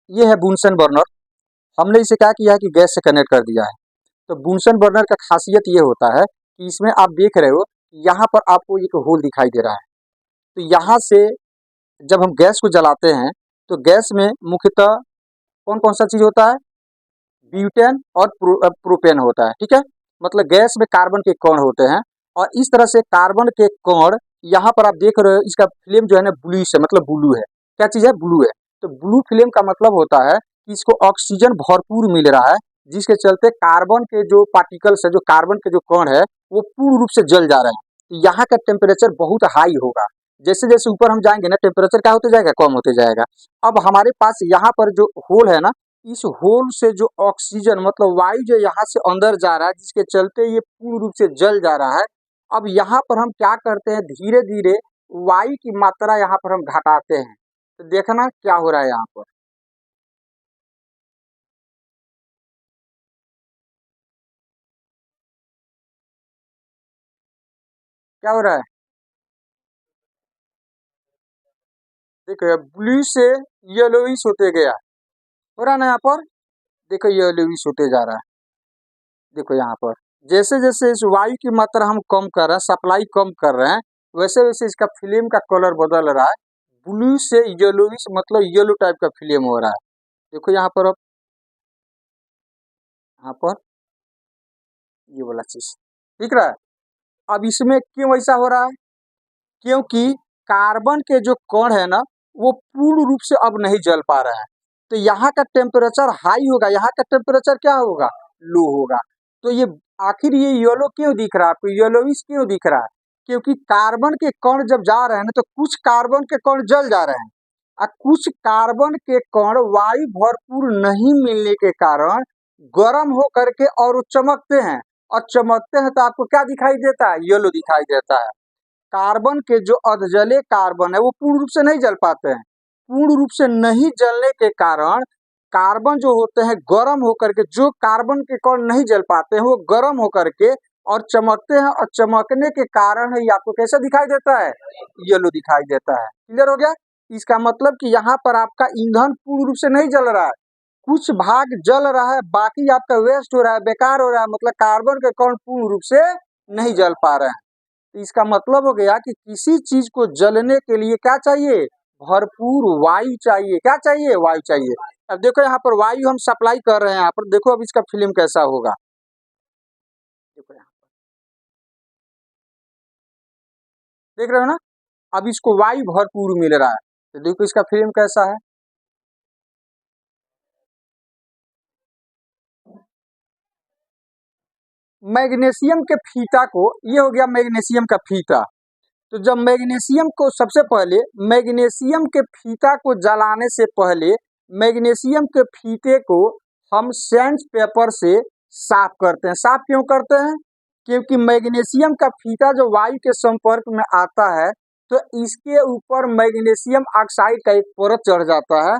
ये है बुनसन बर्नर। हमने इसे क्या किया है कि गैस से कनेक्ट कर दिया है। तो बुनसन बर्नर का खासियत ये होता है कि इसमें आप देख रहे हो यहाँ पर आपको एक होल दिखाई दे रहा है। तो यहाँ से जब हम गैस को जलाते हैं तो गैस में मुख्यतः कौन कौन सा चीज होता है, ब्यूटेन और प्रोपेन होता है। ठीक है, मतलब गैस में कार्बन के कण होते हैं और इस तरह से कार्बन के कण यहाँ पर आप देख रहे हो, इसका फ्लेम जो है ना ब्लूइश है, मतलब ब्लू है। क्या चीज है, ब्लू है। तो ब्लू फ्लेम का मतलब होता है कि इसको ऑक्सीजन भरपूर मिल रहा है, जिसके चलते कार्बन के जो पार्टिकल्स है, जो कार्बन के जो कण है, वो पूर्ण रूप से जल जा रहे हैं। तो यहाँ का टेम्परेचर बहुत हाई होगा। जैसे जैसे ऊपर हम जाएंगे ना, टेम्परेचर क्या होते जाएगा, कम होते जाएगा। अब हमारे पास यहाँ पर जो होल है ना, इस होल से जो ऑक्सीजन मतलब वायु जो यहाँ से अंदर जा रहा है, जिसके चलते ये पूर्ण रूप से जल जा रहा है। अब यहाँ पर हम क्या करते हैं, धीरे धीरे वायु की मात्रा यहाँ पर हम घटाते हैं। तो देखना क्या हो रहा है यहाँ पर। क्या हो रहा है, देखो ब्लू से येलोइश होते गया, हो रहा है ना यहाँ पर। देखो येलोइश होते जा रहा है। देखो यहाँ पर जैसे जैसे इस वायु की मात्रा हम कम कर रहे हैं, सप्लाई कम कर रहे हैं, वैसे वैसे इसका फिल्म का कलर बदल रहा है। ब्लू से येलोइश मतलब येलो टाइप का फिल्म हो रहा है। देखो यहाँ पर, अब यहाँ पर ये वाला चीज दिख रहा है। अब इसमें क्यों ऐसा हो रहा है, क्योंकि कार्बन के जो कण है ना, वो पूर्ण रूप से अब नहीं जल पा रहे हैं। तो यहाँ का टेम्परेचर हाई होगा, यहाँ का टेम्परेचर क्या होगा, लो होगा। तो ये आखिर ये येलो क्यों दिख रहा है आपको, येलोइश क्यों दिख रहा है, क्योंकि कार्बन के कण जब जा रहे हैं ना, तो कुछ कार्बन के कण जल जा रहे हैं और कुछ कार्बन के कण वायु भरपूर नहीं मिलने के कारण गर्म हो करके और वो चमकते हैं। और चमकते हैं तो आपको क्या दिखाई देता है, येलो दिखाई देता है। कार्बन के जो अधजले कार्बन है वो पूर्ण रूप से नहीं जल पाते हैं। पूर्ण रूप से नहीं जलने के कारण कार्बन जो होते हैं गर्म होकर के, जो कार्बन के कण नहीं जल पाते हैं वो गर्म होकर के और चमकते हैं, और चमकने के कारण है ये आपको कैसा दिखाई देता है, येलो दिखाई देता है। क्लियर हो गया। इसका मतलब कि यहाँ पर आपका ईंधन पूर्ण रूप से नहीं जल रहा है, कुछ भाग जल रहा है, बाकी आपका वेस्ट हो रहा है, बेकार हो रहा है, मतलब कार्बन के कण पूर्ण रूप से नहीं जल पा रहे हैं। तो इसका मतलब हो गया कि किसी चीज को जलने के लिए क्या चाहिए, भरपूर वायु चाहिए। क्या चाहिए, वायु चाहिए। अब देखो यहाँ पर वायु हम सप्लाई कर रहे हैं, यहाँ पर देखो अब इसका फिल्म कैसा होगा। देखो यहाँ देख रहे हो ना, अब इसको वायु भरपूर मिल रहा है, तो देखो इसका फिल्म कैसा है। मैग्नीशियम के फीता को, ये हो गया मैग्नीशियम का फीता। तो जब मैग्नीशियम को सबसे पहले, मैग्नीशियम के फीता को जलाने से पहले मैग्नीशियम के फीते को हम सैंड पेपर से साफ करते हैं। साफ क्यों करते हैं, क्योंकि मैग्नीशियम का फीता जो वायु के संपर्क में आता है, तो इसके ऊपर मैग्नीशियम ऑक्साइड का एक परत चढ़ जाता है,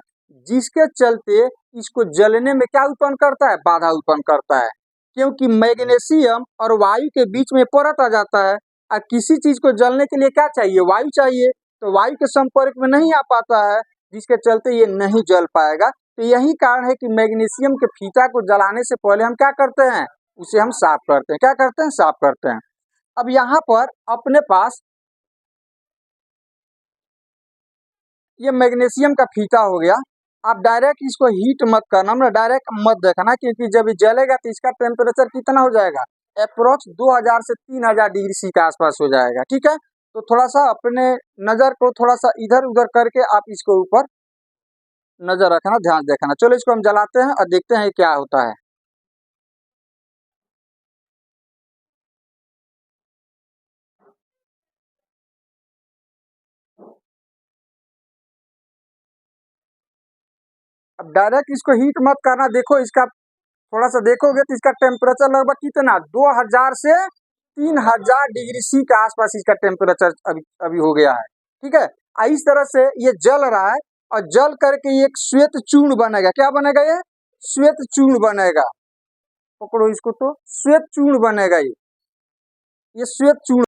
जिसके चलते इसको जलने में क्या उत्पन्न करता है, बाधा उत्पन्न करता है। क्योंकि मैग्नीशियम और वायु के बीच में परत आ जाता है, और किसी चीज को जलने के लिए क्या चाहिए, वायु चाहिए। तो वायु के संपर्क में नहीं आ पाता है, जिसके चलते ये नहीं जल पाएगा। तो यही कारण है कि मैग्नीशियम के फीता को जलाने से पहले हम क्या करते हैं, उसे हम साफ करते हैं। क्या करते हैं, साफ करते हैं। अब यहाँ पर अपने पास ये मैग्नीशियम का फीता हो गया। आप डायरेक्ट इसको हीट मत करना, मतलब डायरेक्ट मत देखना, क्योंकि जब ये जलेगा तो इसका टेम्परेचर कितना हो जाएगा, अप्रोक्स 2000 से 3000 डिग्री सी के आसपास हो जाएगा। ठीक है, तो थोड़ा सा अपने नज़र को थोड़ा सा इधर उधर करके आप इसके ऊपर नज़र रखना, ध्यान देखना। चलो इसको हम जलाते हैं और देखते हैं क्या होता है। अब डायरेक्ट इसको हीट मत करना, देखो इसका थोड़ा सा देखोगे तो इसका टेम्परेचर लगभग कितना, 2000 से 3000 डिग्री सी के आसपास इसका टेम्परेचर अभी अभी हो गया है। ठीक है, इस तरह से ये जल रहा है और जल करके ये एक श्वेत चूर्ण बनेगा। क्या बनेगा, ये श्वेत चूर्ण बनेगा। पकड़ो इसको, तो श्वेत चूर्ण बनेगा ये श्वेत चूर्ण।